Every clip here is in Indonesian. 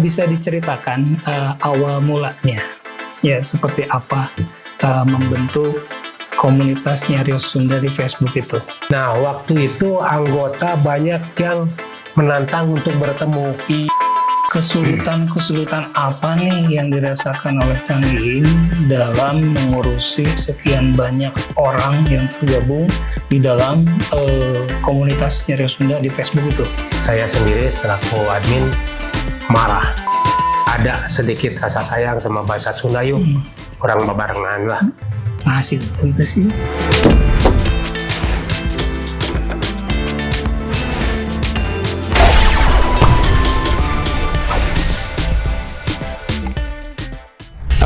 bisa diceritakan awal mulanya, ya seperti apa membentuk komunitas Nyarios Sunda di Facebook itu? Nah, waktu itu anggota banyak yang menantang untuk bertemu. Kesulitan apa nih yang dirasakan oleh Kang Iing dalam mengurusi sekian banyak orang yang tergabung di dalam komunitas Nyarios Sunda di Facebook itu? Saya sendiri selaku admin marah. Ada sedikit rasa sayang sama bahasa Sunda yuk. Kurang babarengan lah. Masih tentu sih.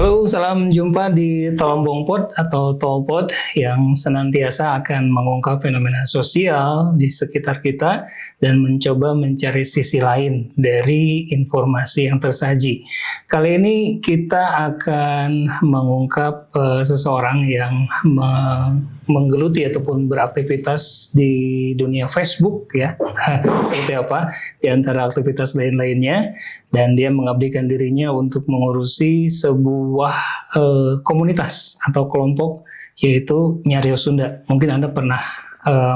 Halo, salam jumpa di Tolombong Pod atau Tolpod yang senantiasa akan mengungkap fenomena sosial di sekitar kita dan mencoba mencari sisi lain dari informasi yang tersaji. Kali ini kita akan mengungkap seseorang yang menggeluti ataupun beraktivitas di dunia Facebook ya, seperti apa di antara aktivitas lain-lainnya, dan dia mengabdikan dirinya untuk mengurusi sebuah komunitas atau kelompok yaitu Nyarios Sunda. Mungkin Anda pernah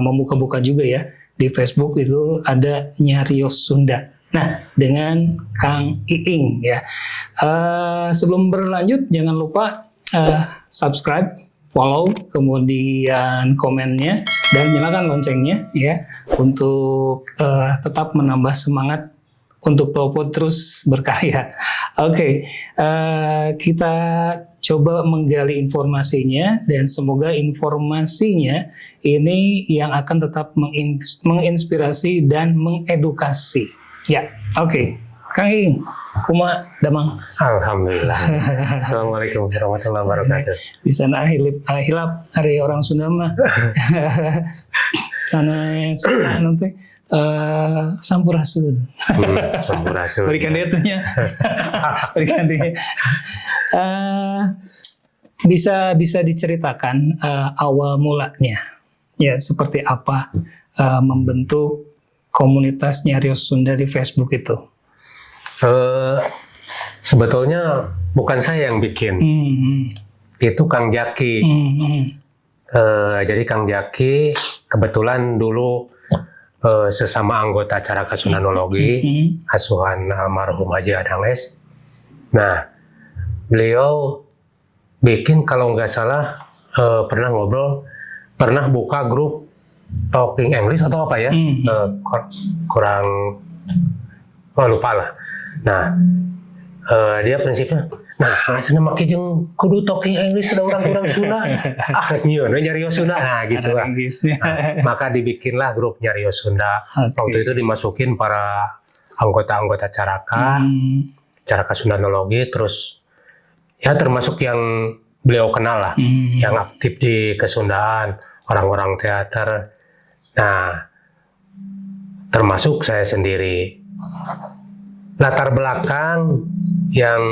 membuka-buka juga ya di Facebook, itu ada Nyarios Sunda. Nah, dengan Kang Iing ya. Sebelum berlanjut jangan lupa subscribe, follow, kemudian komennya, dan nyalakan loncengnya ya untuk tetap menambah semangat untuk Tolpod terus berkarya. Oke, kita coba menggali informasinya dan semoga informasinya ini yang akan tetap menginspirasi dan mengedukasi. Ya, oke. Kang Iing, kuma damang. Alhamdulillah. Assalamualaikum warahmatullahi wabarakatuh. Bisa nah hilap hari orang Sunda mah. Sana nanti sampurasun. Sampurasun. Berikan dia tuhnya. Berikan dia. Bisa diceritakan awal mulanya, ya seperti apa membentuk komunitas Nyarios Sunda di Facebook itu? Sebetulnya bukan saya yang bikin, itu Kang Jaki. Jadi Kang Jaki kebetulan dulu sesama anggota Caraka Sundanologi, asuhan almarhum Haji Adangles. Nah, beliau bikin kalau nggak salah pernah ngobrol, pernah buka grup Talking English atau apa ya, kurang lupa lah. Nah, dia prinsipnya, nah, sana make jeung kudu talking English ada orang-orang Sunda. Nyieun Nyarios Sunda. Nah, gitu lah. Nah, maka dibikinlah grup Nyarios Sunda. Okay. Waktu itu dimasukin para anggota-anggota Caraka Sundanologi, terus ya termasuk yang beliau kenal lah, yang aktif di kesundaan, orang-orang teater. Nah, termasuk saya sendiri. Latar belakang yang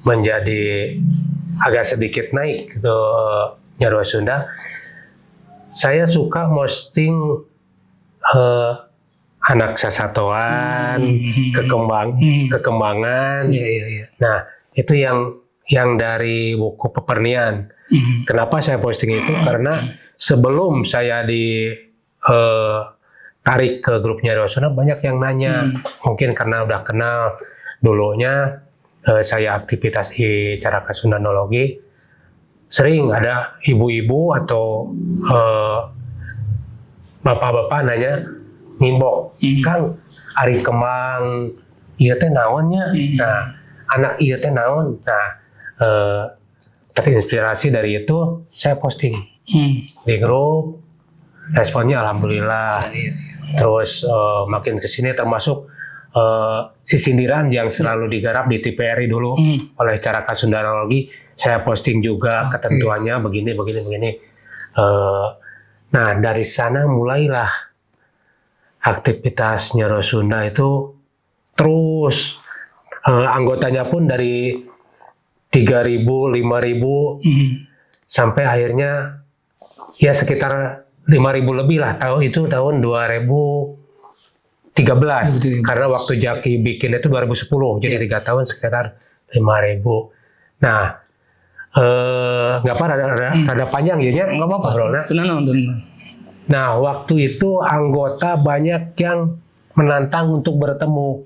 menjadi agak sedikit naik ke Nyarios Sunda, saya suka posting anak sasatoan, kekembangan. Nah, itu yang dari buku pepernian. Kenapa saya posting itu? Karena sebelum saya tarik ke grup Nyarios Sunda, banyak yang nanya, mungkin karena udah kenal dulunya saya aktivitas di Caraka Sundanologi, sering ada ibu-ibu atau bapak-bapak nanya, ngimbok, Kang, ari kembang ieu teh naonnya? Nah, anak ieu teh naon? Nah, terinspirasi dari itu saya posting di grup, responnya alhamdulillah. Terus makin kesini termasuk sindiran yang selalu digarap di TVRI dulu oleh Caraka Sundanologi, saya posting juga ketentuannya begini. Nah, dari sana mulailah aktivitas Nyarios Sunda itu terus, anggotanya pun dari 3.000, 5.000 sampai akhirnya ya sekitar 5.000 lebih lah. Itu tahun 2013 13. Karena waktu Jaki bikin itu 2010, jadi 3 tahun sekitar 5.000. Nah, nggak apa, rada panjang ya, nggak apa-apa. Tenang. Nah, waktu itu anggota banyak yang menantang untuk bertemu.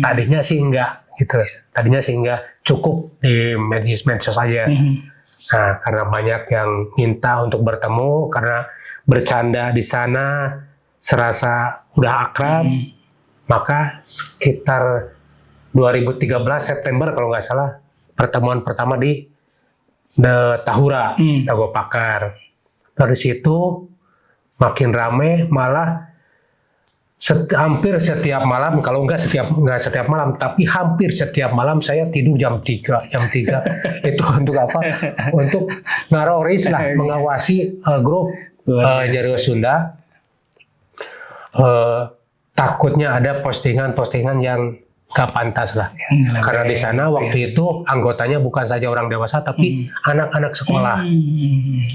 Tadinya sih enggak, gitu. Tadinya sih enggak, cukup di medsos saja. Nah, karena banyak yang minta untuk bertemu, karena bercanda di sana serasa udah akrab, maka sekitar 2013 September kalau nggak salah, pertemuan pertama di Tahura, Dago Pakar. Dari situ makin rame, malah hampir setiap malam, kalau nggak setiap malam, tapi hampir setiap malam saya tidur jam 3. Itu untuk apa? Untuk ngaroris lah, mengawasi grup Nyarios Sunda. Takutnya ada postingan-postingan yang gak pantas lah. Karena di sana waktu itu anggotanya bukan saja orang dewasa, tapi anak-anak sekolah.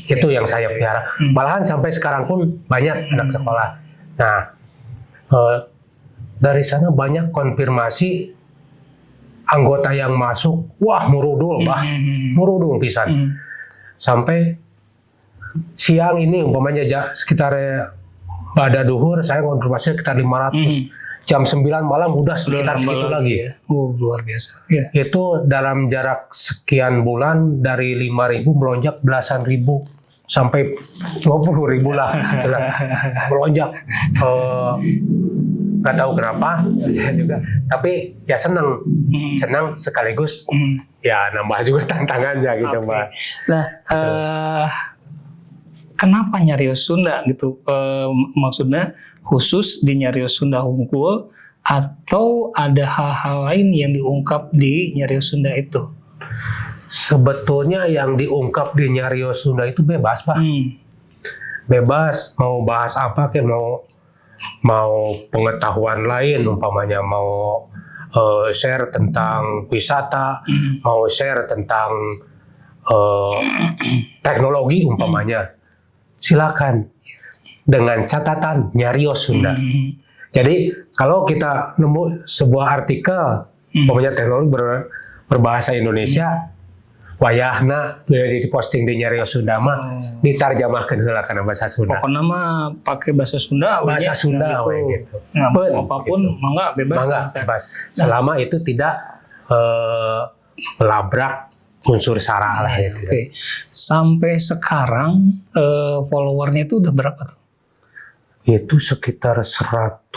Itu yang saya pelihara. Malahan sampai sekarang pun banyak anak sekolah. Nah, dari sana banyak konfirmasi anggota yang masuk, wah murudul pisan. Sampai siang ini umpamanya sekitar pada duhur saya konfirmasi sekitar 500. Jam 9 malam udah sekitar segitu lagi. Ya. Luar biasa. Ya. Itu dalam jarak sekian bulan dari 5.000 melonjak belasan ribu sampai 20.000 lah. Melonjak. Nggak tahu kenapa saya juga. Tapi ya senang sekaligus ya nambah juga tantangannya gitu, Mbak. Nah, kenapa Nyarios Sunda gitu? Maksudnya khusus di Nyarios Sunda Hungkul atau ada hal-hal lain yang diungkap di Nyarios Sunda itu? Sebetulnya yang diungkap di Nyarios Sunda itu bebas, Pak. Bebas mau bahas apa, kayak mau pengetahuan lain, umpamanya mau share tentang wisata, mau share tentang teknologi umpamanya. Silakan, dengan catatan Nyarios Sunda. Jadi kalau kita nemu sebuah artikel umpamanya teknologi berbahasa Indonesia, wayahna diposting di Nyarios Sunda mah ditarjamahkeun heula kana bahasa Sunda. Pokoknya mah pakai bahasa Sunda, bahasa Sunda gitu. Apapun gitu. Mangga bebas. Selama itu tidak melabrak unsur sara lah gitu. Okay. Sampai sekarang followernya itu udah berapa tuh? Itu sekitar 140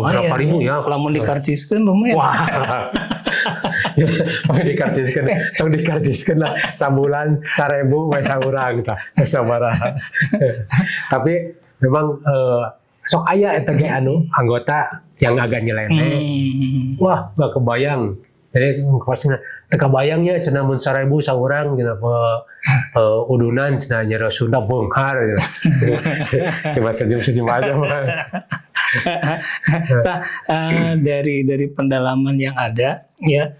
berapa ribu ya. Lamun dikarciskeun lumayan. Wah. dikarciskeun lah sabulan 1.000 we saurang tah sabaraha. Tapi memang sok aya eta ge anu anggota yang agak nyeleneh. Wah, gak kebayang. Jadi pasti tekabayangnya cenah mun 1.000 saurang gitu udunan cenah Nyarios Sunda beunghar gitu. Coba senyum-senyum aja mah. Dari pendalaman yang ada ya,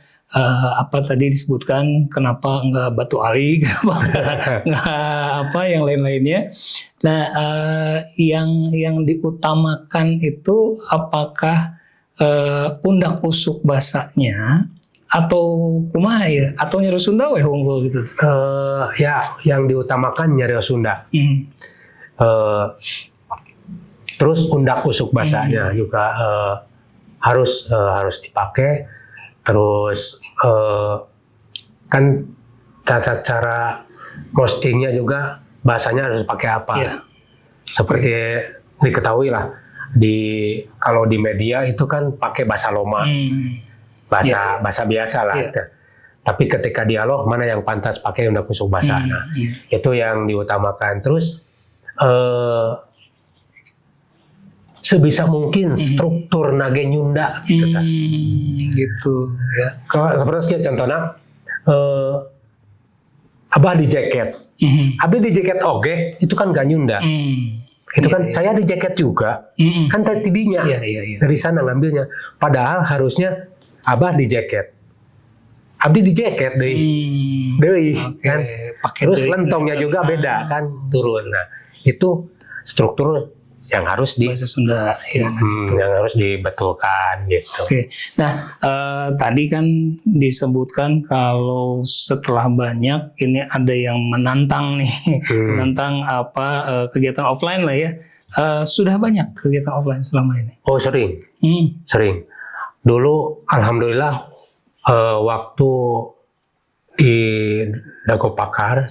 apa tadi disebutkan kenapa enggak Batu Ali, kenapa apa yang lain-lainnya. Nah, yang diutamakan itu apakah undak usuk basanya atau kumaha ya, atau Nyarios Sunda we unggul gitu? Ya, yang diutamakan Nyarios Sunda. Terus undak usuk basanya juga harus dipakai. Terus kan tata cara postingnya juga bahasanya harus pakai apa? Ya. Seperti diketahui lah kalau di media itu kan pakai bahasa Loma. Bahasa biasa lah. Tapi ketika dialog mana yang pantas pakai undak usuk basa. Nah, itu yang diutamakan. Terus sebisa mungkin struktur nage nyunda gitu kan. Gitu ya. Kalau seperti contohnya abah di jaket. Abah di jaket oge itu kan gak nyunda. Itu kan saya di jaket juga. Kan tidinya. Dari sana ngambilnya. Padahal harusnya abah di jaket. Abdi di jaket deui kan. Terus lentongnya juga beda kan turun. Nah, itu struktur yang harus bahasa Sunda ya. yang harus dibetulkan gitu. Oke. Nah, tadi kan disebutkan kalau setelah banyak ini ada yang menantang nih, menantang kegiatan offline lah ya. Sudah banyak kegiatan offline selama ini? Oh, sering. Dulu alhamdulillah waktu di Dago Pakar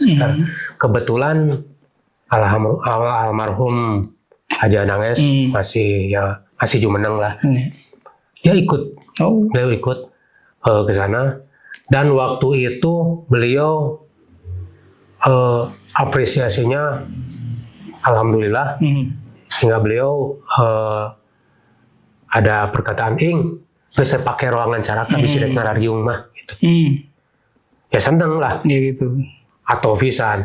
kebetulan almarhum Haji Ananges masih jumeneng lah. Dia ikut ke sana, dan waktu itu beliau apresiasinya alhamdulillah, sehingga beliau ada perkataan bisa pakai ruangan caraka di Sidak Narariung mah gitu. Ya seneng lah. Ya gitu. Atau pisan.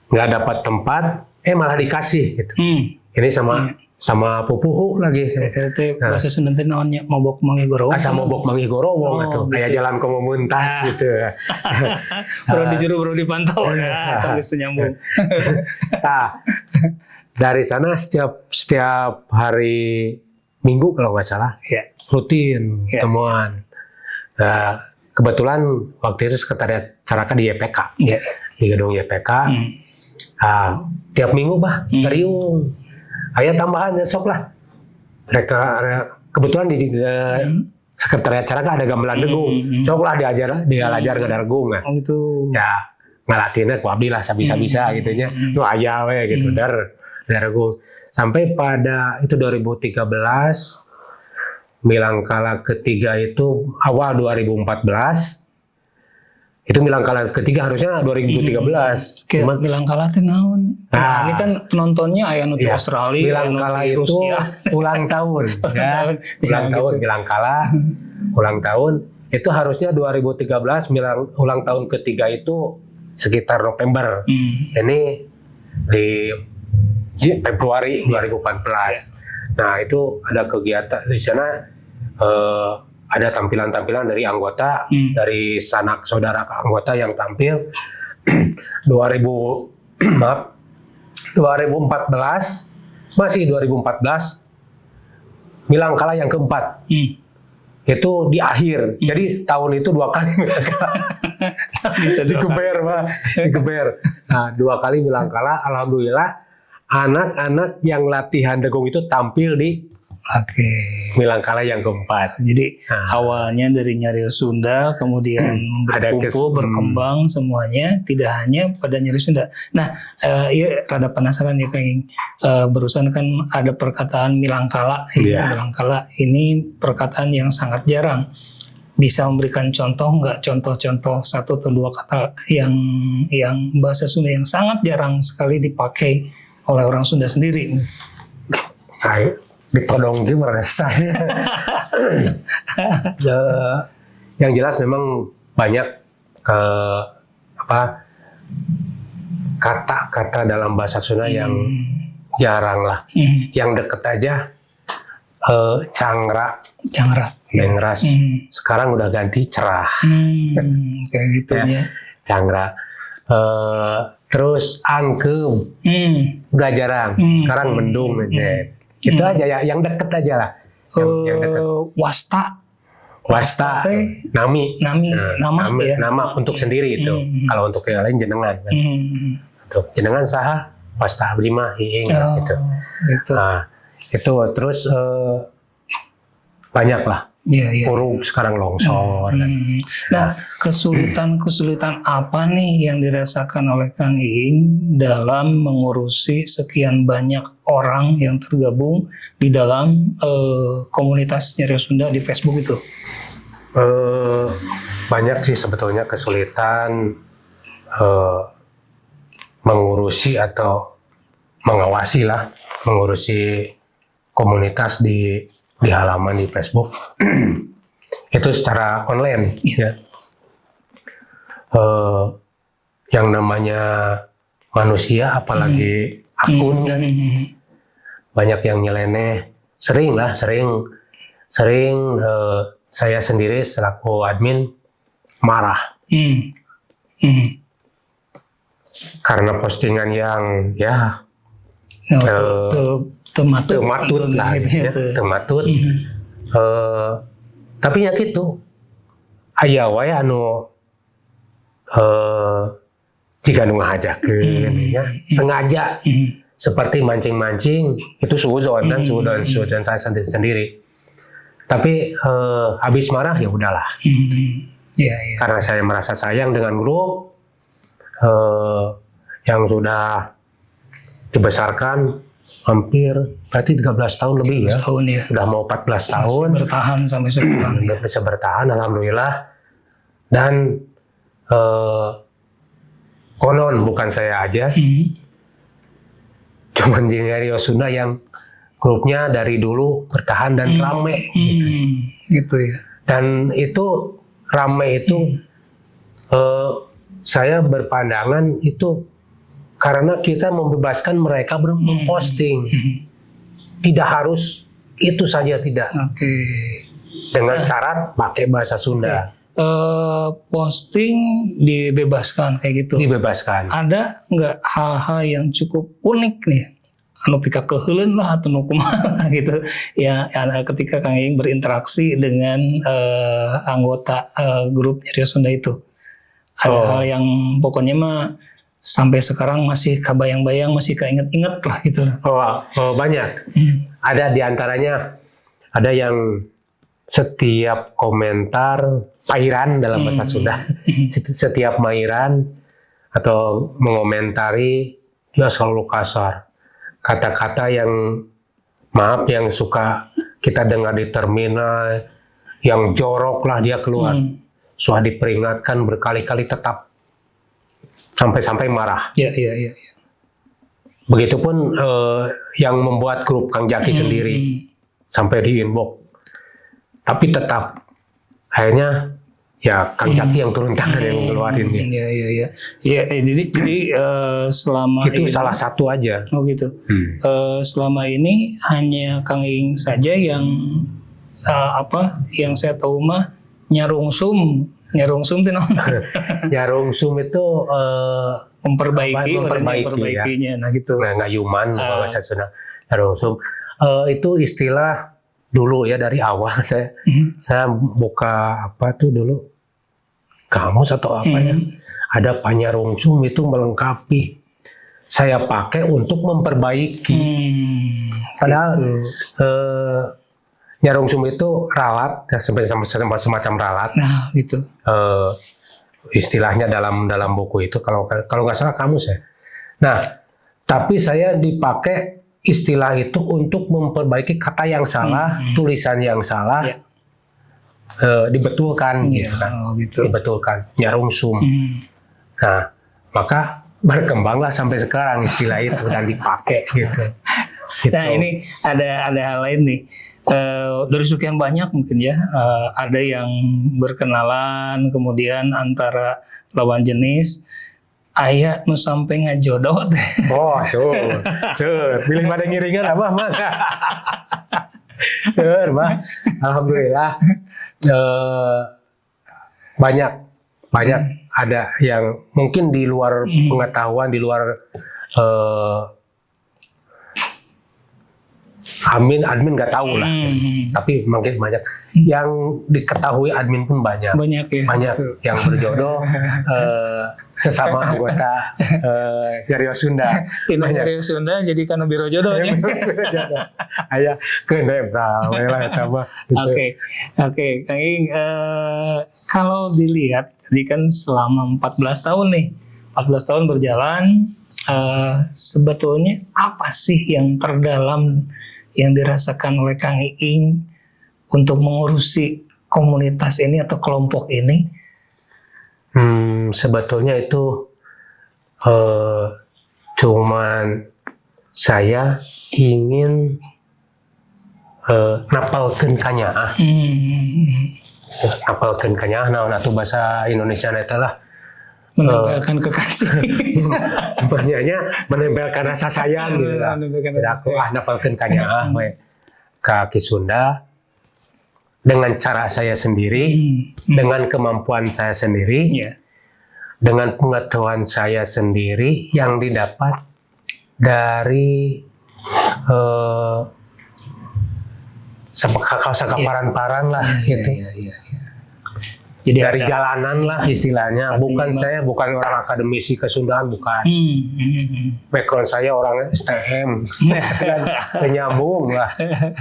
Nggak dapat tempat, malah dikasih gitu. Ini sama pupuhu lagi. Itu bahasa Sunda teh naonnya mobok manggih gorowo. Asa mobok manggih gorowo atuh. Kayak jalan komo muntas gitu. Bro di juru bro dipantau ya, terus nyambung. Nah, dari sana setiap hari Minggu kalau nggak salah, rutin temuan. Nah, kebetulan waktu itu sekretariat caraka di YPK, di gedung YPK. Nah, tiap minggu ngariung. Aya tambahan sok lah. Mereka kebetulan di sekretariat caraka ada gamelan degung. Sok lah diajar ngadargung. Oh gitu. Ya, ngalatinnya ku abdi lah sabisa-bisa gitunya. Nu aya we gitu dargung. Sampai pada itu 2013, Milangkala ketiga itu awal 2014. Itu Milangkala ketiga harusnya 2013. Cuma Milangkala teh naon? Ini kan penontonnya aya nu di Australia, Milangkala itu ulang tahun. Ulang tahun Milangkala. Ulang tahun itu harusnya 2013, ulang tahun ketiga itu sekitar November. Ini di Februari 2014. Nah, itu ada kegiatan di sana, ada tampilan-tampilan dari anggota, dari sanak saudara anggota yang tampil. 2014, masih 2014, Milangkala yang keempat. Itu di akhir. Jadi tahun itu 2 kali Milangkala. Bisa digeber. Nah, 2 kali Milangkala, alhamdulillah anak-anak yang latihan degung itu tampil di Milangkala yang keempat. Jadi awalnya dari Nyarios Sunda, kemudian berkembang semuanya, tidak hanya pada Nyarios Sunda. Nah, rada penasaran ya kayak barusan kan ada perkataan Milangkala. Milangkala ini perkataan yang sangat jarang. Bisa memberikan contoh nggak? Contoh-contoh 1 atau 2 kata yang bahasa Sunda yang sangat jarang sekali dipakai oleh orang Sunda sendiri. Ditodong gitu merasa. Yang jelas memang banyak kata-kata dalam bahasa Sunda yang jarang lah. Yang deket aja cangra, mengras. Sekarang udah ganti cerah. Kayak gitu ya. Cangra. Terus angkem, udah jarang. Sekarang mendung aja. Itu aja ya, yang deket aja lah. Yang deket. Wasta, nami, nama untuk sendiri itu. Kalau untuk yang lain jenengan. Untuk jenengan saha, wasta abdi mah hiing gitu. Nah, itu terus banyak lah. Puruk sekarang longsor. Nah, kesulitan apa nih yang dirasakan oleh Kang Iing dalam mengurusi sekian banyak orang yang tergabung di dalam komunitas Nyarios Sunda di Facebook itu? Banyak sih sebetulnya kesulitan mengurusi atau mengurusi komunitas di halaman di Facebook itu secara online ya. Yang namanya manusia apalagi akun kan banyak yang nyeleneh, sering saya sendiri selaku admin marah karena postingan yang tematut lah, ya, tematut. Tapi nya gitu, aya wae anu jika nu ngajakeun ya sengaja seperti mancing-mancing itu suudzon dan suudzon saya sendiri. Tapi habis marah ya udahlah. Karena saya merasa sayang dengan grup yang sudah dibesarkan hampir berarti 13 tahun lebih ya. Tahun ya. Udah mau 14 tahun. Masih bertahan sampai sekarang. Bisa bertahan alhamdulillah. Dan konon bukan saya aja. Cuman Rio Sunda yang grupnya dari dulu bertahan dan rame gitu ya. Dan itu rame itu saya berpandangan itu karena kita membebaskan mereka memposting. Tidak harus itu saja, tidak. Dengan syarat pakai bahasa Sunda. Posting dibebaskan kayak gitu. Dibebaskan. Ada nggak hal-hal yang cukup unik nih? Anu pika keheuleun lah atau nu kumaha gitu ya, ketika Kang Iing berinteraksi dengan anggota grup Rio Sunda itu. Ada hal yang pokoknya mah sampai sekarang masih kebayang-bayang, masih keinget-inget lah gitu. Banyak. Ada diantaranya, ada yang setiap komentar pairan dalam bahasa Sunda, setiap mairan atau mengomentari dia selalu kasar. Kata-kata yang maaf yang suka kita dengar di terminal, yang jorok lah dia keluar. Sudah diperingatkan berkali-kali tetap sampai marah. Iya. Begitupun yang membuat grup Kang Jaki sendiri sampai di inbox. Tapi tetap akhirnya ya Kang Jaki yang turun tangan yang ngeluarin dia. Iya. Jadi selama itu ini, salah satu aja. Oh gitu. Selama ini hanya Kang Iing saja yang yang saya tahu mah nyarungsum itu Nyarungsum itu memperbaikinya, ya. Nah gitu. Ngayuman bahasa Sunda. Nyarungsum itu istilah dulu ya, dari awal saya buka apa tuh dulu kamus atau apa ya, ada panyarungsum itu melengkapi, saya pakai untuk memperbaiki. Padahal nyarungsum itu ralat, semacam ralat. Nah gitu. Istilahnya dalam buku itu kalau nggak salah kamus ya. Nah tapi saya dipakai istilah itu untuk memperbaiki kata yang salah, tulisan yang salah, dibetulkan, gitu. Dibetulkan, nyarungsum. Nah, maka berkembanglah sampai sekarang istilah itu dan dipakai gitu. Nah ini ada hal lain nih. Dari sekian banyak mungkin ya, ada yang berkenalan, kemudian antara lawan jenis. Ayah nu sampai ngajodoh teh. Pilih pada ngiringan abah mah. Mah. Alhamdulillah. Banyak ada yang mungkin di luar pengetahuan, di luar admin nggak tahu lah, tapi mungkin banyak yang diketahui admin pun banyak ya? Yang berjodoh sesama anggota Rio Sunda. Rio Sunda jadi kan biro jodohnya. Ayah kenebra lah tambah. Oke, Kang Iing, kalau dilihat tadi kan selama 14 tahun nih, 14 tahun berjalan, sebetulnya apa sih yang terdalam yang dirasakan oleh Kang Iing untuk mengurusi komunitas ini atau kelompok ini? Sebetulnya itu cuman saya ingin napalkeun kanyaah. Napalkeun kanyaah naon atuh bahasa Indonesia eta lah. Menempelkan kekasih. Menempelkan rasa sayang gitu lah. Aku napalkeun kanyaah we ka Ki Sunda dengan cara saya sendiri, dengan kemampuan saya sendiri, dengan pengetahuan saya sendiri yang didapat dari sakaparan-paran lah gitu. Iya. Jadi Dari jalanan lah istilahnya. Bukan saya bukan orang akademisi Kesundaan, bukan. Background saya orang STM. Penyambung lah.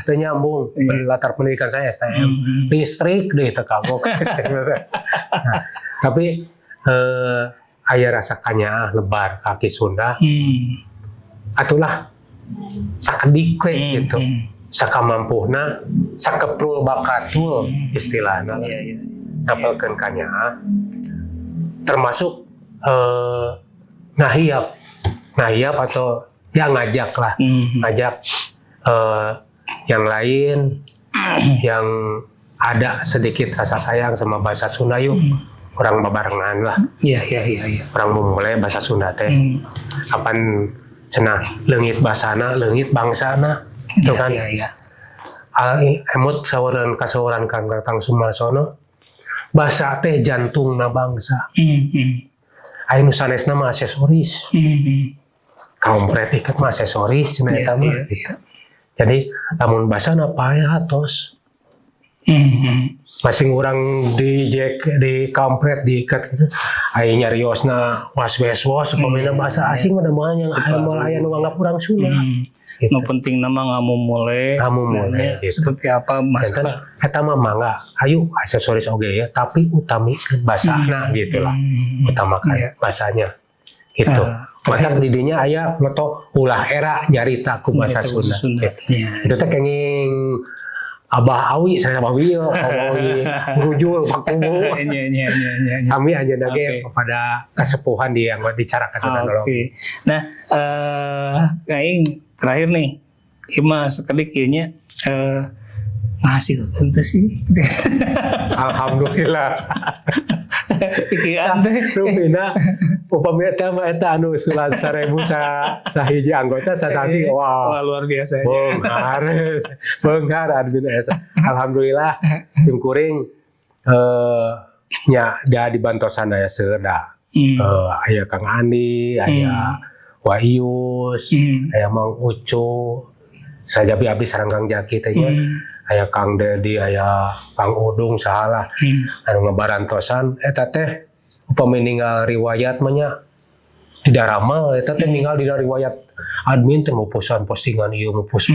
Penyambung. Latar pendidikan saya STM. Listrik deh tekabok. Nah, tapi aya rasakannya lebar kaki Sunda. Atulah sakedik we gitu. Sakamampuna, sakeprul bakatul istilahnya. Dapelkeun kanya, termasuk ngahiap atau ya ngajak lah, ngajak yang lain yang ada sedikit rasa sayang sama bahasa Sunda, yuk orang babarengan lah. Iya. Orang memulai bahasa Sunda teh, kapan cenah leungit basana, leungit bangsana, itu kan. Iya. Emut sawaran kasawaran Kang Tatang Sumarsono. Bahasa teh jantungna bangsa. Aya nu sanesna mah aksesoris. Kampret iket mah aksesoris cenah eta mah. Jadi lamun basana paeh atos. Masing urang di kampret diikat gitu. Aya nyariosna was-was upamina bahasa asing mah yang aya nu nganggap urang Sunda. Gitu. Nu penting nama ngamumule gitu. Seperti apa masalah eta mah mangga ayo aksesoris oge ya tapi utamikeun basana gitulah utamakan bahasanya gitu mata didinya aya ngeto ulah era nyarita ku bahasa Sunda itu teh kenging Abah Awi saya Abah Wiyo Awi rujul pakubu sami aja dage kepada kesepuhan di yang dicarakan Sunda Oke. Nah kaing terakhir nih, Ima sekedik kayaknya ngasih ente sih. Alhamdulillah. Pikiran teh. Rupina, upamina teh mah eta anu usulan 1000 sahiji anggota sasasi Wah luar biasa. Beunghar admin esa. Alhamdulillah simkuring nya da dibantosan aya seurda. Aya Kang Andi, aya Wahyus, aya Mang Ucu, sajabi abdi sareng Kang Jaki teh nya. Aya Kang Dedi, aya Kang Udung salah. Anu ngabarantosan eta teh upami ninggal riwayat mah nya tidak ramal eta teh ninggal dina riwayat admin teh ngupusan postingan ieu ngupus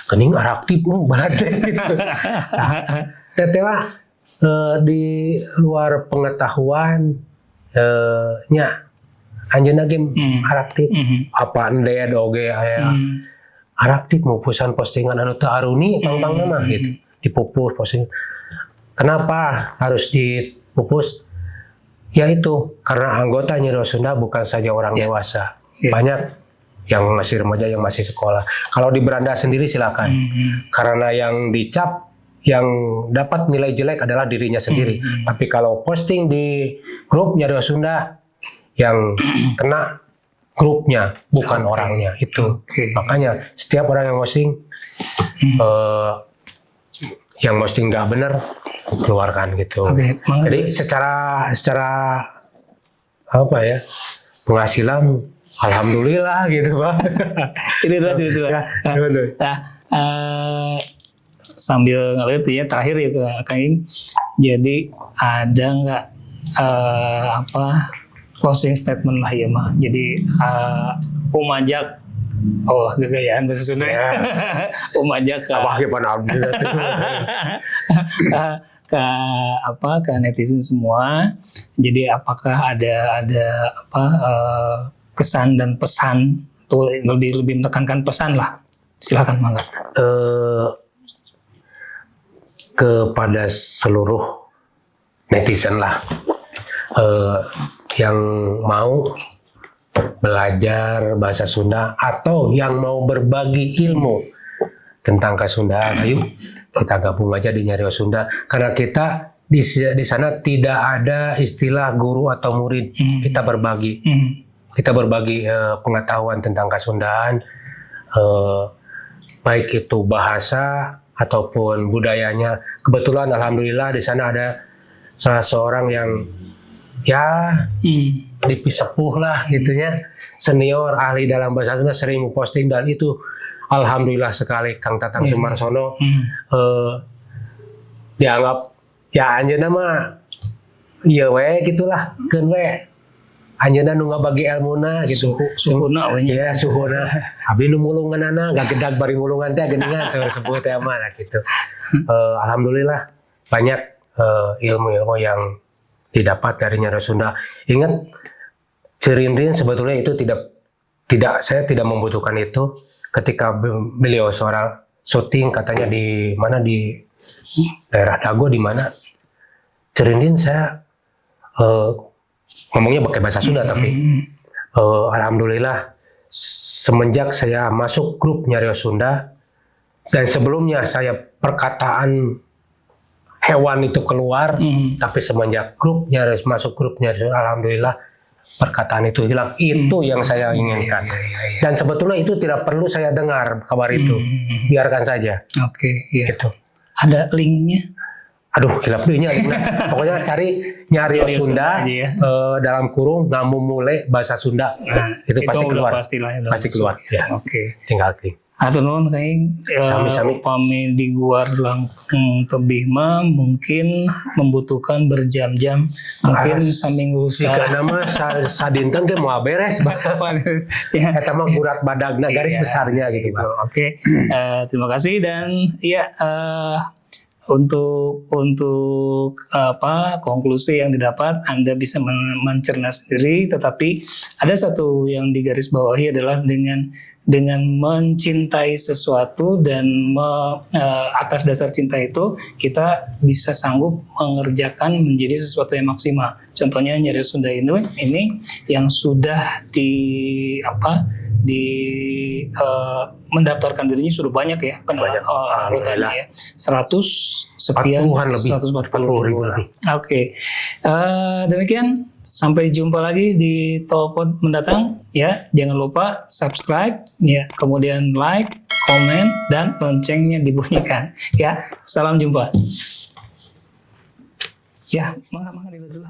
geuning araktif balade gitu. Teh lah di luar pengetahuan nya anjeunna ge araktif apa endea doge aya araktif ngupusan postingan anu teu aruni pang-pangna mah gitu dipupus posting. Kenapa harus dipupus? Ya itu karena anggota Nyiro Sunda bukan saja orang dewasa, banyak yang masih remaja yang masih sekolah. Kalau di beranda sendiri silakan, karena yang dicap yang dapat nilai jelek adalah dirinya sendiri. Tapi kalau posting di grup Nyiro Sunda yang kena grupnya bukan orangnya itu. Makanya setiap orang yang posting nggak benar keluarkan gitu. Jadi secara apa ya penghasilan alhamdulillah gitu Pak. Sambil ngeliat ya terakhir ya Kang. Jadi ada nggak closing statement lah ya mah. Jadi umajak gagayaan bahasa Sunda ya. Umajak ke netizen semua. Jadi apakah ada kesan dan pesan atau lebih menekankan pesan lah. Silakan mangga. Kepada seluruh netizen lah yang mau belajar bahasa Sunda atau yang mau berbagi ilmu tentang Kesundaan, ayo kita gabung aja di Nyiro Sunda karena kita di sana tidak ada istilah guru atau murid. Kita berbagi pengetahuan tentang Kesundaan, baik itu bahasa ataupun budayanya. Kebetulan alhamdulillah di sana ada salah seorang yang sepuh lah gitunya, senior ahli dalam bahasa Sunda, sering posting, dan itu alhamdulillah sekali Kang Tatang Sumarsono dianggap ya anjeunna mah ieu we gitulah, keun we anjeunna nu ngabagi ilmuna gitu, suhuna we ya suhuna abdi nu mulunganana gagedag bari mulungan teh geuningan sepuh teh mah gitu. Alhamdulillah banyak ilmu-ilmu yang didapat dari Nyari Sunda. Ingat, Cirindin sebetulnya itu saya tidak membutuhkan itu. Ketika beliau seorang syuting katanya di mana, di daerah Dago di mana, Cirindin saya ngomongnya pakai bahasa Sunda, tapi alhamdulillah semenjak saya masuk grup Nyari Sunda, dan sebelumnya saya perkataan hewan itu keluar, tapi semenjak masuk grupnya, alhamdulillah perkataan itu hilang. Itu yang saya inginkan. Dan sebetulnya itu tidak perlu saya dengar kabar itu, biarkan saja. Oke, iya. Gitu. Ada linknya? Aduh, hilap deh pokoknya cari Nyari Sunda dalam kurung ngamumule bahasa Sunda. Itu pasti keluar. Pasti keluar. Ya. Oke. Tinggal klik. Atau non kayak Sami-sami. upami di guar langkung tebih mah mungkin membutuhkan berjam-jam, mungkin saminggu jika nama sadinten ke mau beres ya. Eta mah gurat badagna garis besarnya gitu. Oke. Terima kasih, dan ya untuk konklusi yang didapat Anda bisa mencerna sendiri, tetapi ada satu yang digarisbawahi adalah dengan mencintai sesuatu dan atas dasar cinta itu kita bisa sanggup mengerjakan menjadi sesuatu yang maksimal. Contohnya Nyari Sunda ini yang sudah mendaftarkan dirinya sudah banyak ya, anggotanya ya, 100 sekian, 140 ribu lebih. Oke. Demikian, sampai jumpa lagi di Tolpod mendatang ya. Jangan lupa subscribe ya, kemudian like, komen, dan loncengnya dibunyikan ya. Salam jumpa. Ya, mangga dulu.